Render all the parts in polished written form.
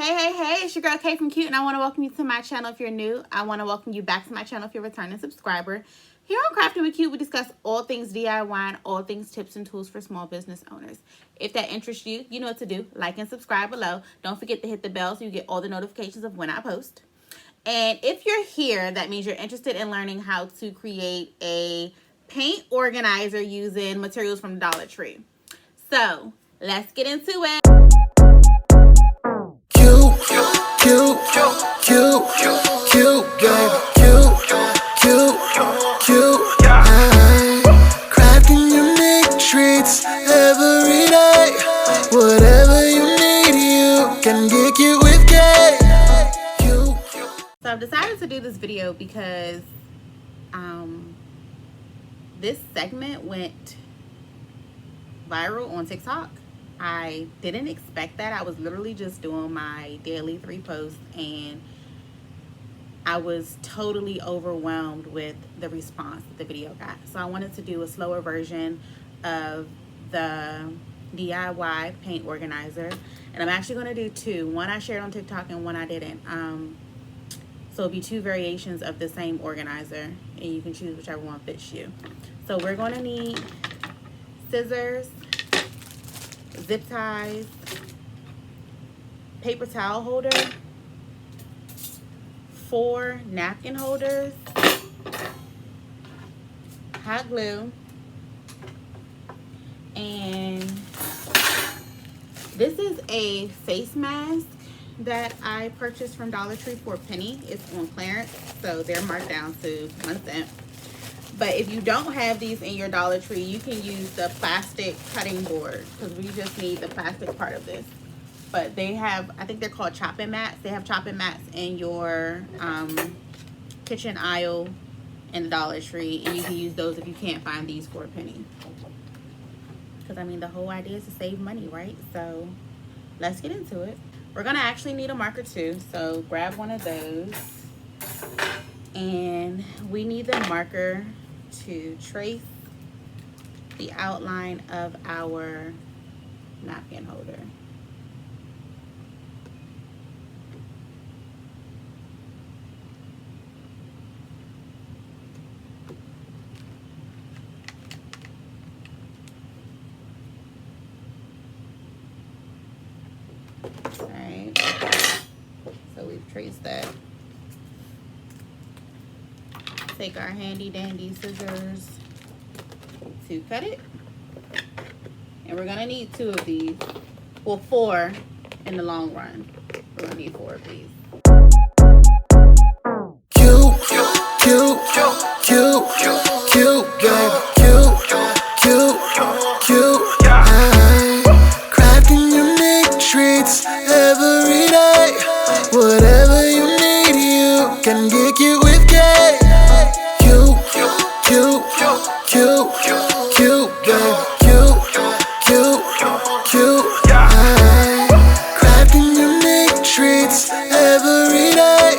Hey, it's your girl Kay from Cute, and I want to welcome you to my channel if you're new. I want to welcome you back to my channel if you're a returning subscriber. Here on Crafting with Cute, we discuss all things DIY and all things tips and tools for small business owners. If that interests you, you know what to do. Like and subscribe below. Don't forget to hit the bell so you get all the notifications of when I post. And if you're here, that means you're interested in learning how to create a paint organizer using materials from Dollar Tree. So, let's get into it. Cute, baby, cute. Crafting unique treats every day. Whatever you need, you can get cute with Kay. So I've decided to do this video because this segment went viral on TikTok. I didn't expect that. I was literally just doing my daily 3 posts and I was totally overwhelmed with the response that the video got. So I wanted to do a slower version of the DIY paint organizer, and I'm actually going to do 2. One I shared on TikTok and one I didn't. So it'll be 2 variations of the same organizer, and you can choose whichever one fits you. So we're going to need scissors, zip ties, paper towel holder, 4 napkin holders, hot glue, and this is a face mask that I purchased from Dollar Tree for a penny. It's on clearance, so they're marked down to 1 cent. But if you don't have these in your Dollar Tree, you can use the plastic cutting board, because we just need the plastic part of this. But they have, I think they're called chopping mats. They have chopping mats in your kitchen aisle in the Dollar Tree, and you can use those if you can't find these for a penny. Because I mean, the whole idea is to save money, right? So let's get into it. We're gonna actually need a marker too, so grab one of those. And we need the marker to trace the outline of our napkin holder. Alright, so we've traced that. Take our handy dandy scissors to cut it. And we're gonna need 2 of these. Well, 4 in the long run. We're gonna need 4 of these. Cute, baby, cute. Crafting unique treats every day. Whatever you need, you can get cute with Kay. Cute, baby, cute. Crafting unique treats every day.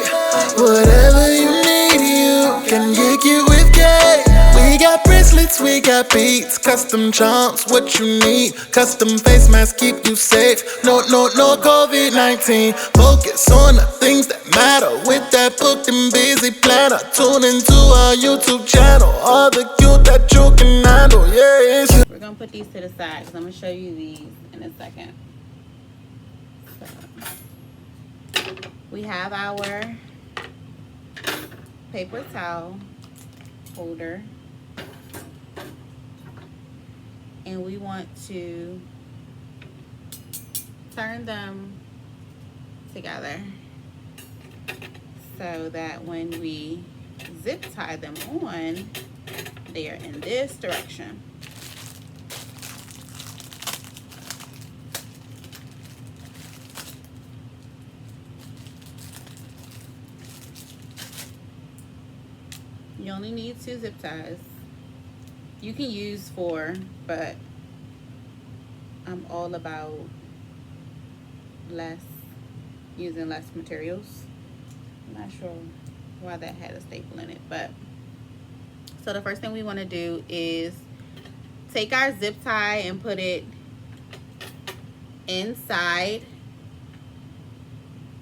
Whatever you need, you can get cute with Kay. We got bracelets, we got beads, custom charms, what you need. Custom face masks keep you safe. No COVID-19. Focus on the things that matter with that booked and busy planner. Tune into our YouTube channel, all the cute that you can handle. Yeah, we're gonna put these to the side because I'm gonna show you these in a second. So, we have our paper towel holder, and we want to turn them together so that when we zip tie them on, they are in this direction. You only need 2 zip ties. You can use 4, but I'm all about using less materials. I'm not sure why that had a staple in it, but so the first thing we want to do is take our zip tie and put it inside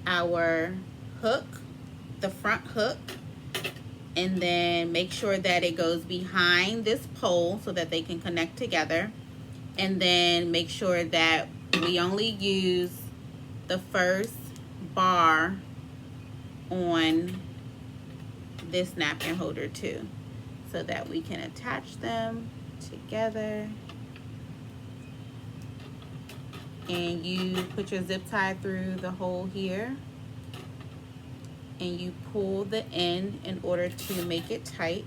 our hook, the front hook, and then make sure that it goes behind this pole so that they can connect together. And then make sure that we only use the first bar on this napkin holder too, so that we can attach them together. And you put your zip tie through the hole here, and you pull the end in order to make it tight.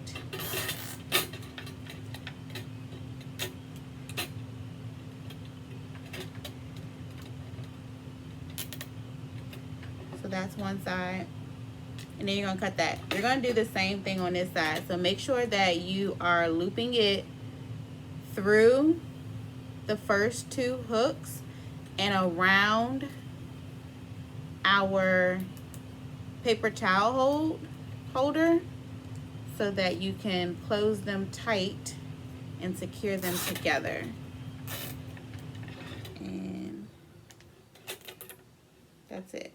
So that's one side. And then you're gonna cut that. You're gonna do the same thing on this side. So make sure that you are looping it through the first two hooks and around our paper towel holder so that you can close them tight and secure them together. And that's it.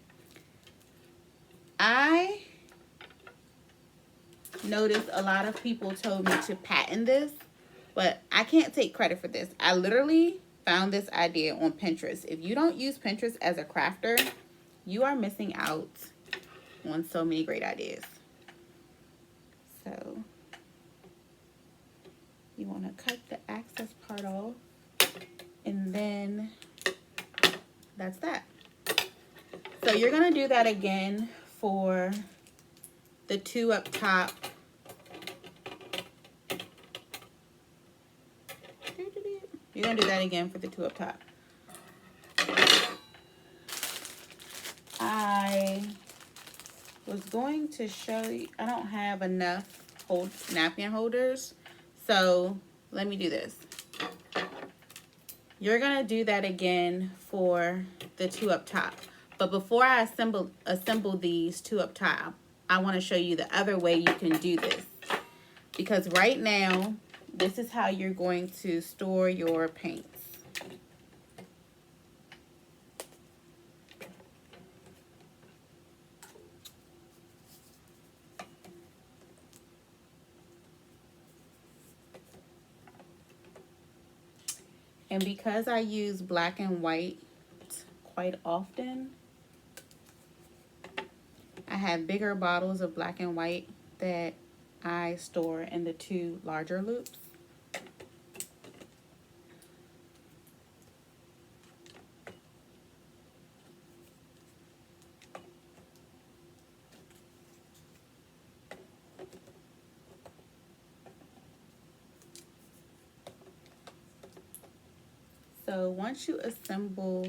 I noticed a lot of people told me to patent this, but I can't take credit for this. I literally found this idea on Pinterest. If you don't use Pinterest as a crafter, you are missing out on so many great ideas. So you want to cut the excess part off, and then that's that. So you're going to do that again for the two up top. You're going to do that again for the two up top. I was going to show you, I don't have enough napkin holders, so let me do this. You're going to do that again for the two up top. But before I assemble these two up top, I want to show you the other way you can do this. Because right now, this is how you're going to store your paints. And because I use black and white quite often, I have bigger bottles of black and white that I store in the two larger loops. So once you assemble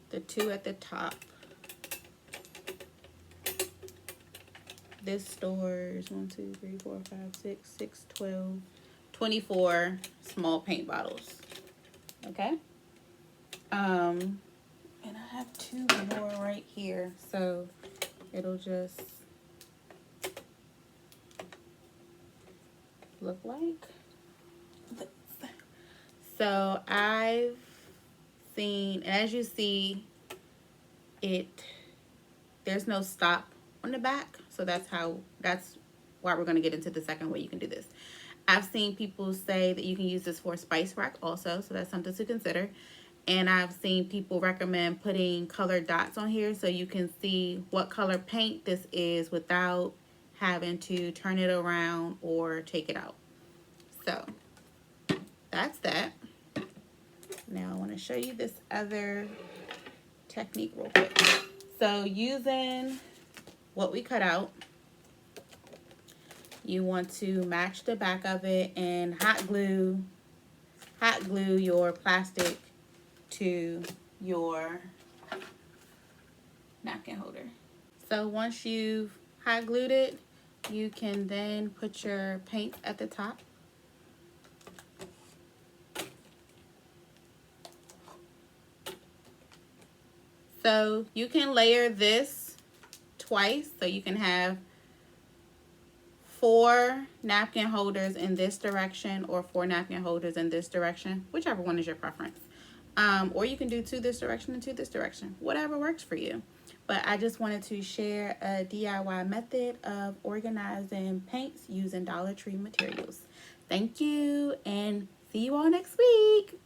the two at the top, this stores 1, 2, 3, 4, 5, 6, 12, 24 small paint bottles. Okay. And I have two more right here, so it'll just look like this. So I've seen, as you see, there's no stop on the back, so that's why we're going to get into the second way you can do this. I've seen people say that you can use this for a spice rack also, so that's something to consider. And I've seen people recommend putting colored dots on here so you can see what color paint this is without having to turn it around or take it out. So that's that. Now I want to show you this other technique real quick. So using what we cut out, you want to match the back of it and hot glue your plastic to your napkin holder. So once you've hot glued it, you can then put your paint at the top. So you can layer this twice, so you can have 4 napkin holders in this direction or 4 napkin holders in this direction, whichever one is your preference. Or you can do to this direction and to this direction, whatever works for you. But I just wanted to share a DIY method of organizing paints using Dollar Tree materials. Thank you, and see you all next week.